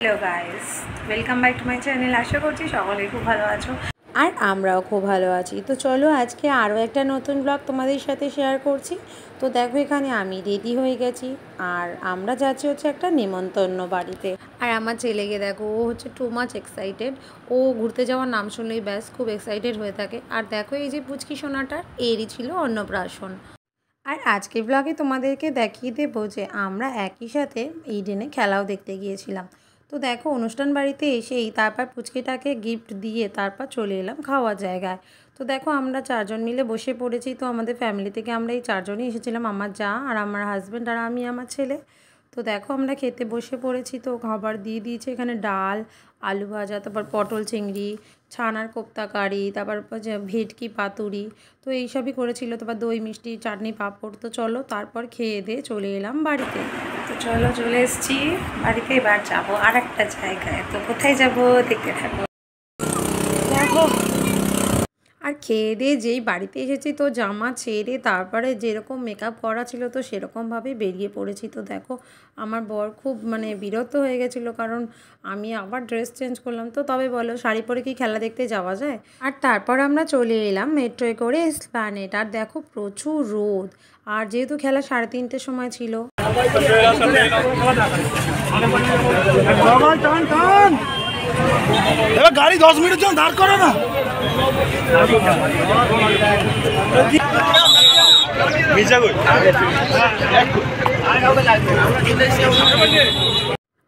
Hello guys, welcome back to my channel. আশা করছি সকলেই খুব ভালো আছো আর আমরাও খুব ভালো আছি। তো চলো আজকে আরও একটা নতুন ব্লগ তোমাদের সাথে শেয়ার করছি। তো দেখো এখানে আমি রেডি হয়ে গেছি আর আমরা যাচ্ছি হচ্ছে একটা নেমন্তন্ন বাড়িতে। আর আমার ছেলেকে দেখো, ও হচ্ছে টু মাচ এক্সাইটেড। ও ঘুরতে যাওয়ার নাম শুনলেই ব্যাস খুব এক্সাইটেড হয়ে থাকে। আর দেখো এই যে পুচকি সোনাটার এরই ছিল অন্নপ্রাশন। আর আজকের ব্লগে তোমাদেরকে দেখিয়ে দেবো যে আমরা একই সাথে ইডেনে খেলাও দেখতে গিয়েছিলাম। তো দেখো অনুষ্ঠান বাড়িতে এসেই তারপর পুচকিটাকে গিফট দিয়ে তারপর চলে এলাম খাওয়ার জায়গায়। তো দেখো আমরা চারজন মিলে বসে পড়েছি। তো আমাদের ফ্যামিলি থেকে আমরা এই চারজনই এসেছিলাম, আমার যা আর আমার হাজব্যান্ড আর আমি আমার ছেলে। তো দেখো আমরা খেতে বসে পড়েছি। তো খাবার দিয়ে দিয়েছে এখানে ডাল, আলু ভাজা, তারপর পটল চিংড়ি, ছানার কোপ্তা কারি, তারপর ভেটকি পাতুরি। তো এইসবই করেছিল, তারপর দই মিষ্টি চাটনি পাঁপড়। তো চলো তারপর খেয়ে দিয়ে চলে এলাম বাড়িতে। তো চলো চলে এসেছি বাড়িতে, এবার যাবো আর একটা জায়গায়। তো কোথায় যাবো দেখতে থাকবো। দেখো আর খেয়ে দিয়ে যেই বাড়িতে এসেছি তো জামা ছেড়ে তারপরে যেরকম মেকআপ করা ছিল তো সেরকমভাবেই বেরিয়ে পড়েছি। তো দেখো আমার বর খুব বিরক্ত হয়ে গেছিলো, কারণ আমি আবার ড্রেস চেঞ্জ করলাম। তো তবে বলো শাড়ি পরে কি খেলা দেখতে যাওয়া যায়? আর তারপর আমরা চলে এলাম মেট্রোয় করে এসপ্ল্যানেড। আর দেখো প্রচুর রোদ, আর যেহেতু খেলা 3:30টার সময় ছিল। এবার গাড়ি 10 মিনিটের জন্য দাঁড় করে না।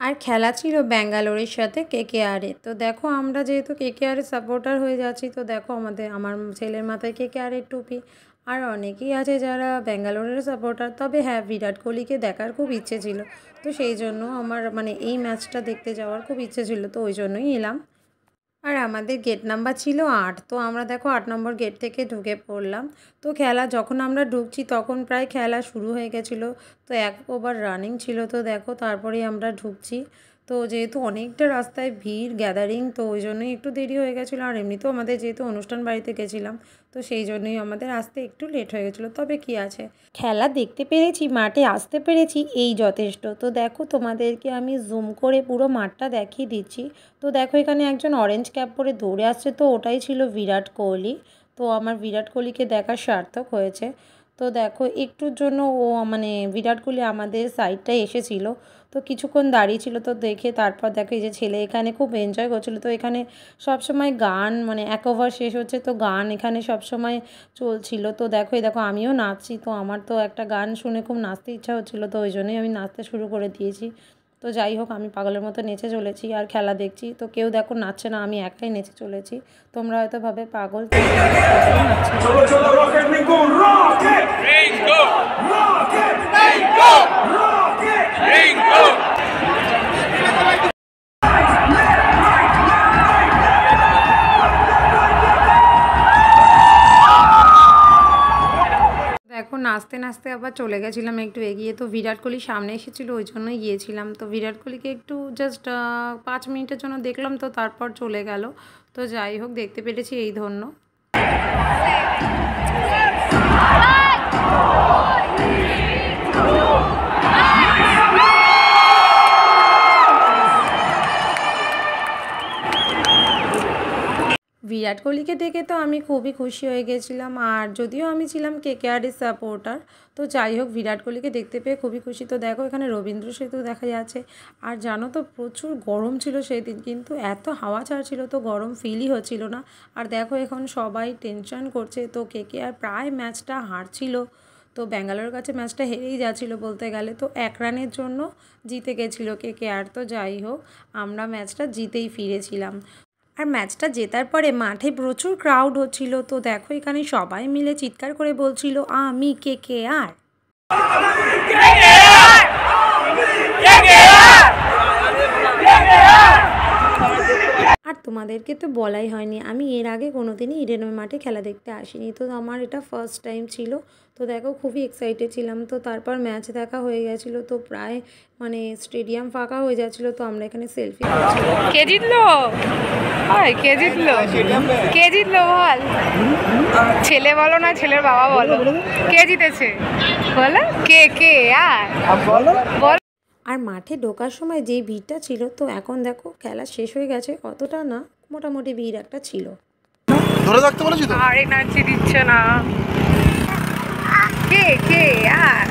আর খেলা ছিল ব্যাঙ্গালোরের সাথে কেকেআরে। তো দেখো আমরা যেহেতু কেকেআরের সাপোর্টার হয়ে যাচ্ছি, তো দেখো আমার ছেলের মাথায় কেকেআরের টুপি। আর অনেকেই আছে যারা ব্যাঙ্গালোরের সাপোর্টার। তবে হ্যাঁ, বিরাট কোহলিকে দেখার খুব ইচ্ছে ছিল। তো সেই জন্য আমার এই ম্যাচটা দেখতে যাওয়ার খুব ইচ্ছে ছিল, তো ওই জন্যই এলাম। আর আমাদের গেট নাম্বার ছিল 8। তো আমরা দেখো 8 নম্বর গেট থেকে ঢুকে পড়লাম। তো খেলা যখন আমরা ঢুকছি তখন প্রায় খেলা শুরু হয়ে গেছিলো। তো 1 ওভার রানিং ছিল। তো দেখো তারপরেই আমরা ঢুকছি। তো যেহেতু অনেকটা রাস্তায় ভিড় গ্যাদারিং, তো ওই জন্যই একটু দেরি হয়ে গেছিলো। আর এমনিতেও আমাদের যেহেতু অনুষ্ঠান বাড়িতে গেছিলাম, তো সেই জন্যই আমাদের আসতে একটু লেট হয়ে গেছিলো। তবে কি আছে, খেলা দেখতে পেরেছি, মাঠে আসতে পেরেছি, এই যথেষ্ট। তো দেখো তোমাদেরকে আমি জুম করে পুরো মাঠটা দেখিয়ে দিচ্ছি। তো দেখো এখানে একজন অরেঞ্জ ক্যাপ পরে দৌড়ে আসছে, তো ওটাই ছিল বিরাট কোহলি। তো আমার বিরাট কোহলিকে দেখা সার্থক হয়েছে। তো দেখো একটুর জন্য ও বিরাট কোহলি আমাদের সাইডটায় এসেছিল। তো কিছুক্ষণ দাঁড়িয়ে ছিল, তো দেখে তারপর দেখো এই যে ছেলে এখানে খুব এনজয় করছিল। তো এখানে সবসময় গান 1 ওভার শেষ হচ্ছে তো গান এখানে সবসময় চলছিল। তো দেখো দেখো আমিও নাচছি। তো আমার তো একটা গান শুনে খুব নাচতে ইচ্ছা হচ্ছিলো, তো ওই জন্যই আমি নাচতে শুরু করে দিয়েছি। তো যাই হোক, আমি পাগলের মতো নেচে চলেছি আর খেলা দেখছি। তো কেউ দেখো নাচছে না, আমি একাই নেচে চলেছি। তোমরা হয়তো ভাবে পাগল, দেখো নাচতে নাচতে আবার চলে গেছিলাম একটু এগিয়ে। তো বিরাট কোহলি সামনে এসেছিলো, ওই জন্যই গিয়েছিলাম। তো বিরাট কোহলিকে একটু জাস্ট 5 মিনিটের জন্য দেখলাম, তো তারপর চলে গেল। তো যাই হোক, দেখতে পেরেছি এই ধন্য। বিরাট কোহলিকে দেখে তো আমি খুবই খুশি হয়ে গেছিলাম। আর যদিও আমি ছিলাম কেকেআরের সাপোর্টার, তো যাই হোক বিরাট কোহলিকে দেখতে পেয়ে খুবই খুশি। তো দেখো এখানে রবীন্দ্র সেতু দেখা যাচ্ছে। আর জানো তো প্রচুর গরম ছিল সেই দিন, কিন্তু এত হাওয়া ছাড়ছিল তো গরম ফিলই হচ্ছিল না। আর দেখো এখন সবাই টেনশন করছে। তো কেকেআর প্রায় ম্যাচটা হারছিল, তো ব্যাঙ্গালোরের কাছে ম্যাচটা হেরেই যাচ্ছিলো বলতে গেলে। তো 1 রানের জন্য জিতে গেছিলো কেকেআর। তো যাই হোক আমরা ম্যাচটা জিতেই ফিরেছিলাম। আর ম্যাচটা জেতার পরে মাঠে প্রচুর ক্রাউড হচ্ছিল। তো দেখো এখানে সবাই মিলে চিৎকার করে বলছিল আমি কেকেআর। আর তোমাদেরকে তো বলাই হয়নি, আমি এর আগে কোনোদিনই ইডেনের মাঠে খেলা দেখতে আসিনি। তো আমার এটা ফার্স্ট টাইম ছিল। তো দেখো খুবই এক্সাইটেড ছিলাম। তো তারপর ম্যাচ দেখা হয়ে গেছিলো, তো প্রায় স্টেডিয়াম ফাঁকা হয়ে যাচ্ছিলো। তো আমরা এখানে সেলফি করছিলাম। কে জিতলো? কে জিতলো? কে জিতলো বল? ছেলে বলো না ছেলের বাবা বলো, কে জিতেছে বলো? কে কে আর বল। আর মাঠে ঢোকার সময় যেই ভিড়টা ছিল, তো এখন দেখো খেলা শেষ হয়ে গেছে, অতটা না, মোটামুটি ভিড় একটা ছিল। ধরে রাখতে বলেছি তো। আর এনার্জি দিচ্ছে না কে কে আর।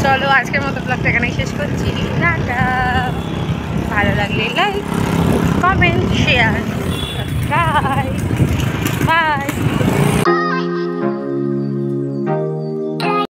চলো আজকের মতো ব্লগটা এখানেই শেষ করছি। টাটা। ভালো লাগলে লাইক, কমেন্ট, শেয়ার।